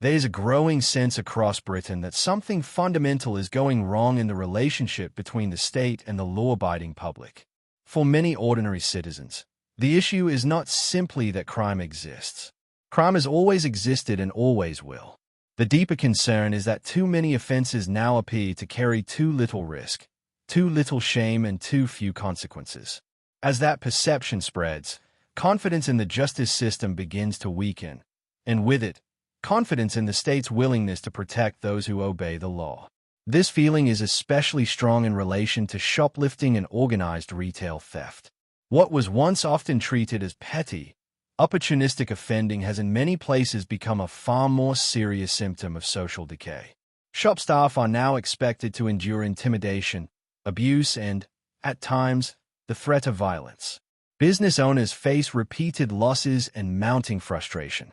There is a growing sense across Britain that something fundamental is going wrong in the relationship between the state and the law-abiding public. For many ordinary citizens, the issue is not simply that crime exists. Crime has always existed and always will. The deeper concern is that too many offenses now appear to carry too little risk, too little shame, and too few consequences. As that perception spreads, confidence in the justice system begins to weaken, and with it, confidence in the state's willingness to protect those who obey the law. This feeling is especially strong in relation to shoplifting and organized retail theft. What was once often treated as petty, opportunistic offending has in many places become a far more serious symptom of social decay. Shop staff are now expected to endure intimidation, abuse, and, at times, the threat of violence. Business owners face repeated losses and mounting frustration.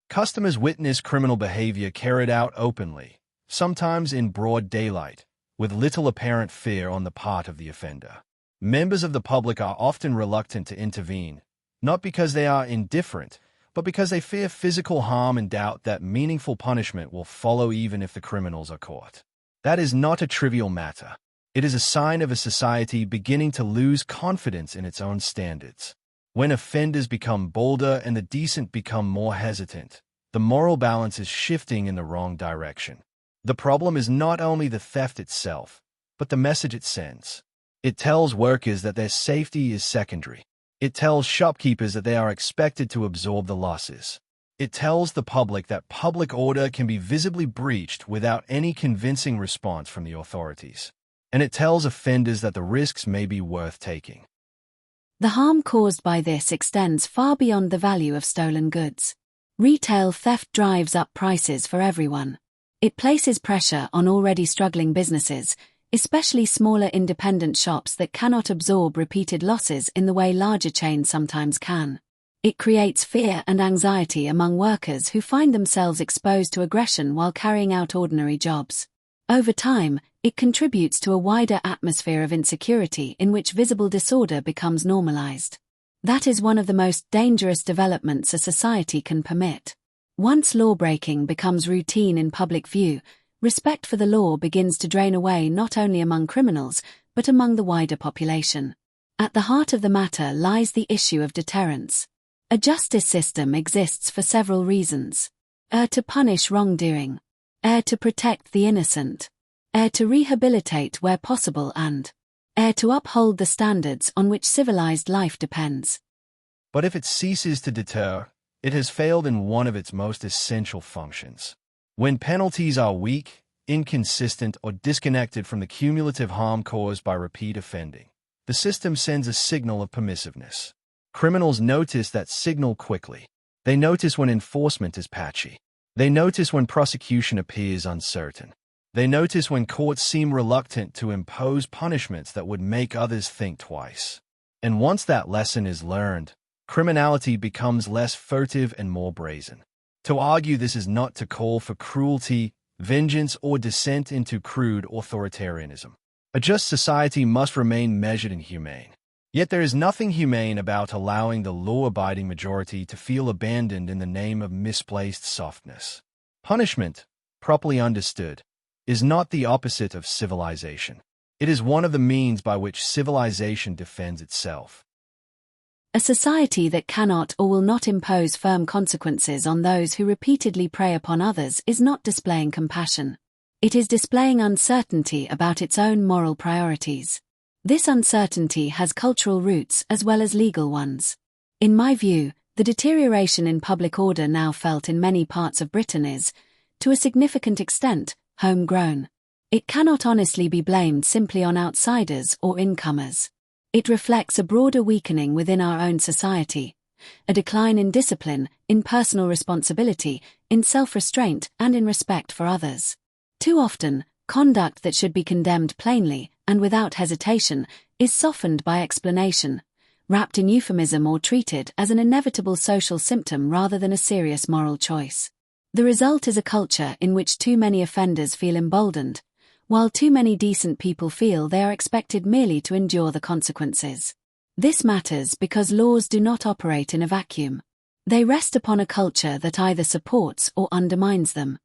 Customers witness criminal behavior carried out openly, sometimes in broad daylight, with little apparent fear on the part of the offender. Members of the public are often reluctant to intervene, not because they are indifferent, but because they fear physical harm and doubt that meaningful punishment will follow even if the criminals are caught. That is not a trivial matter. It is a sign of a society beginning to lose confidence in its own standards. When offenders become bolder and the decent become more hesitant, the moral balance is shifting in the wrong direction. The problem is not only the theft itself, but the message it sends. It tells workers that their safety is secondary. It tells shopkeepers that they are expected to absorb the losses. It tells the public that public order can be visibly breached without any convincing response from the authorities. And it tells offenders that the risks may be worth taking. The harm caused by this extends far beyond the value of stolen goods. Retail theft drives up prices for everyone. It places pressure on already struggling businesses, especially smaller independent shops that cannot absorb repeated losses in the way larger chains sometimes can. It creates fear and anxiety among workers who find themselves exposed to aggression while carrying out ordinary jobs. Over time, it contributes to a wider atmosphere of insecurity in which visible disorder becomes normalized. That is one of the most dangerous developments a society can permit. Once lawbreaking becomes routine in public view, respect for the law begins to drain away not only among criminals, but among the wider population. At the heart of the matter lies the issue of deterrence. A justice system exists for several reasons. To punish wrongdoing. To protect the innocent. To rehabilitate where possible and to uphold the standards on which civilized life depends. But if it ceases to deter, it has failed in one of its most essential functions. When penalties are weak, inconsistent, or disconnected from the cumulative harm caused by repeat offending, the system sends a signal of permissiveness. Criminals notice that signal quickly. They notice when enforcement is patchy. They notice when prosecution appears uncertain. They notice when courts seem reluctant to impose punishments that would make others think twice. And once that lesson is learned, criminality becomes less furtive and more brazen. To argue this is not to call for cruelty, vengeance, or descent into crude authoritarianism. A just society must remain measured and humane. Yet there is nothing humane about allowing the law-abiding majority to feel abandoned in the name of misplaced softness. Punishment, properly understood, is not the opposite of civilization. It is one of the means by which civilization defends itself. A society that cannot or will not impose firm consequences on those who repeatedly prey upon others is not displaying compassion. It is displaying uncertainty about its own moral priorities. This uncertainty has cultural roots as well as legal ones. In my view, the deterioration in public order now felt in many parts of Britain is, to a significant extent, homegrown. It cannot honestly be blamed simply on outsiders or incomers. It reflects a broader weakening within our own society, a decline in discipline, in personal responsibility, in self-restraint, and in respect for others. Too often, conduct that should be condemned plainly, and without hesitation, is softened by explanation, wrapped in euphemism or treated as an inevitable social symptom rather than a serious moral choice. The result is a culture in which too many offenders feel emboldened, while too many decent people feel they are expected merely to endure the consequences. This matters because laws do not operate in a vacuum. They rest upon a culture that either supports or undermines them.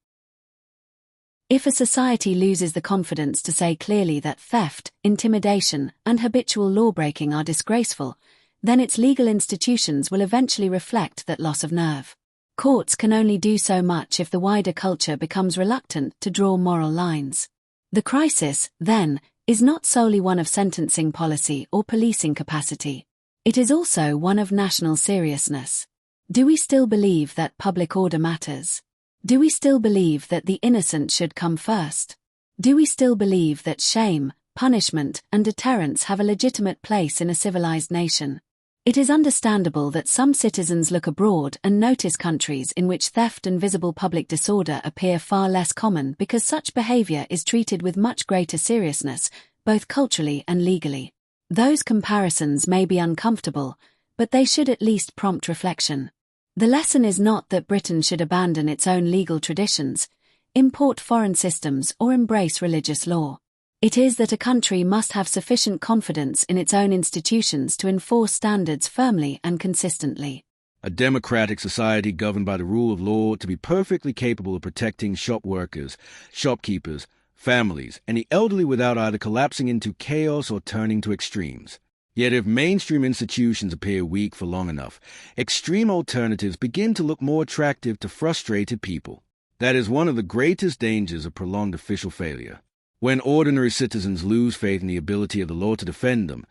If a society loses the confidence to say clearly that theft, intimidation, and habitual lawbreaking are disgraceful, then its legal institutions will eventually reflect that loss of nerve. Courts can only do so much if the wider culture becomes reluctant to draw moral lines. The crisis, then, is not solely one of sentencing policy or policing capacity. It is also one of national seriousness. Do we still believe that public order matters? Do we still believe that the innocent should come first? Do we still believe that shame, punishment, and deterrence have a legitimate place in a civilized nation? It is understandable that some citizens look abroad and notice countries in which theft and visible public disorder appear far less common because such behavior is treated with much greater seriousness, both culturally and legally. Those comparisons may be uncomfortable, but they should at least prompt reflection. The lesson is not that Britain should abandon its own legal traditions, import foreign systems, or embrace religious law. It is that a country must have sufficient confidence in its own institutions to enforce standards firmly and consistently. A democratic society governed by the rule of law to be perfectly capable of protecting shop workers, shopkeepers, families, and the elderly without either collapsing into chaos or turning to extremes. Yet if mainstream institutions appear weak for long enough, extreme alternatives begin to look more attractive to frustrated people. That is one of the greatest dangers of prolonged official failure. When ordinary citizens lose faith in the ability of the law to defend them,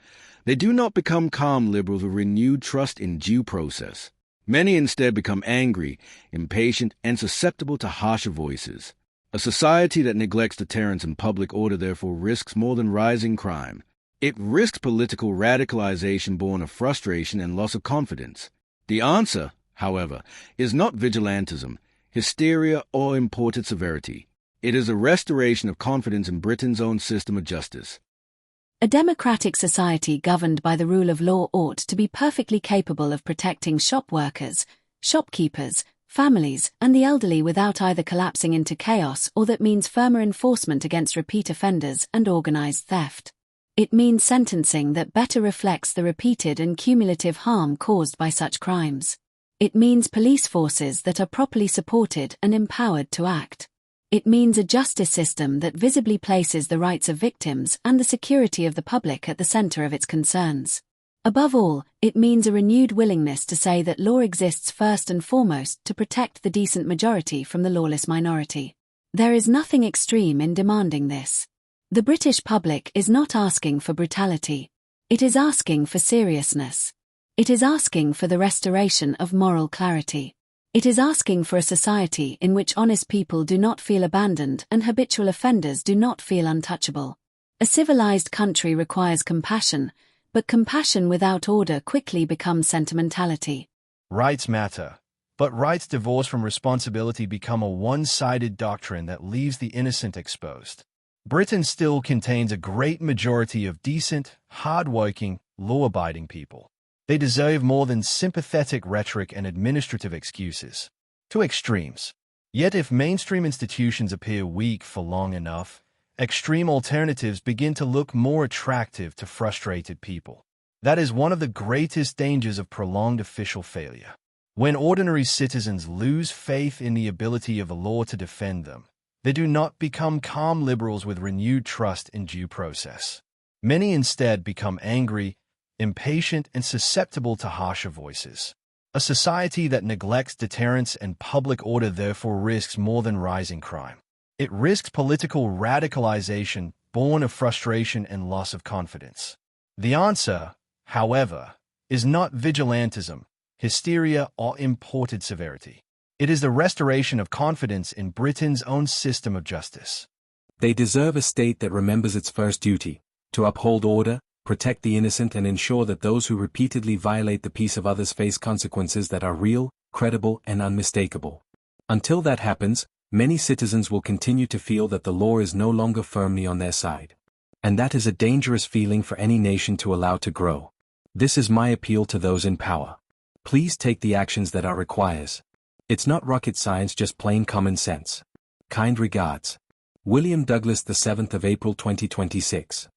they do not become calm liberals with renewed trust in due process. Many instead become angry, impatient, and susceptible to harsher voices. A society that neglects deterrence and public order therefore risks more than rising crime. It risks political radicalization born of frustration and loss of confidence. The answer, however, is not vigilantism, hysteria, or imported severity. It is a restoration of confidence in Britain's own system of justice. A democratic society governed by the rule of law ought to be perfectly capable of protecting shop workers, shopkeepers, families, and the elderly without either collapsing into chaos or that means firmer enforcement against repeat offenders and organized theft. It means sentencing that better reflects the repeated and cumulative harm caused by such crimes. It means police forces that are properly supported and empowered to act. It means a justice system that visibly places the rights of victims and the security of the public at the center of its concerns. Above all, it means a renewed willingness to say that law exists first and foremost to protect the decent majority from the lawless minority. There is nothing extreme in demanding this. The British public is not asking for brutality. It is asking for seriousness. It is asking for the restoration of moral clarity. It is asking for a society in which honest people do not feel abandoned and habitual offenders do not feel untouchable. A civilized country requires compassion, but compassion without order quickly becomes sentimentality. Rights matter, but rights divorced from responsibility become a one-sided doctrine that leaves the innocent exposed. Britain still contains a great majority of decent, hard-working, law-abiding people. They deserve more than sympathetic rhetoric and administrative excuses. To extremes. Yet if mainstream institutions appear weak for long enough, extreme alternatives begin to look more attractive to frustrated people. That is one of the greatest dangers of prolonged official failure. When ordinary citizens lose faith in the ability of the law to defend them, they do not become calm liberals with renewed trust in due process. Many instead become angry, impatient, and susceptible to harsher voices. A society that neglects deterrence and public order therefore risks more than rising crime. It risks political radicalization born of frustration and loss of confidence. The answer, however, is not vigilantism, hysteria, or imported severity. It is the restoration of confidence in Britain's own system of justice. They deserve a state that remembers its first duty, to uphold order, protect the innocent, and ensure that those who repeatedly violate the peace of others face consequences that are real, credible, and unmistakable. Until that happens, many citizens will continue to feel that the law is no longer firmly on their side. And that is a dangerous feeling for any nation to allow to grow. This is my appeal to those in power. Please take the actions that are required. It's not rocket science, just plain common sense. Kind regards. William Douglas, the 7th of April 2026.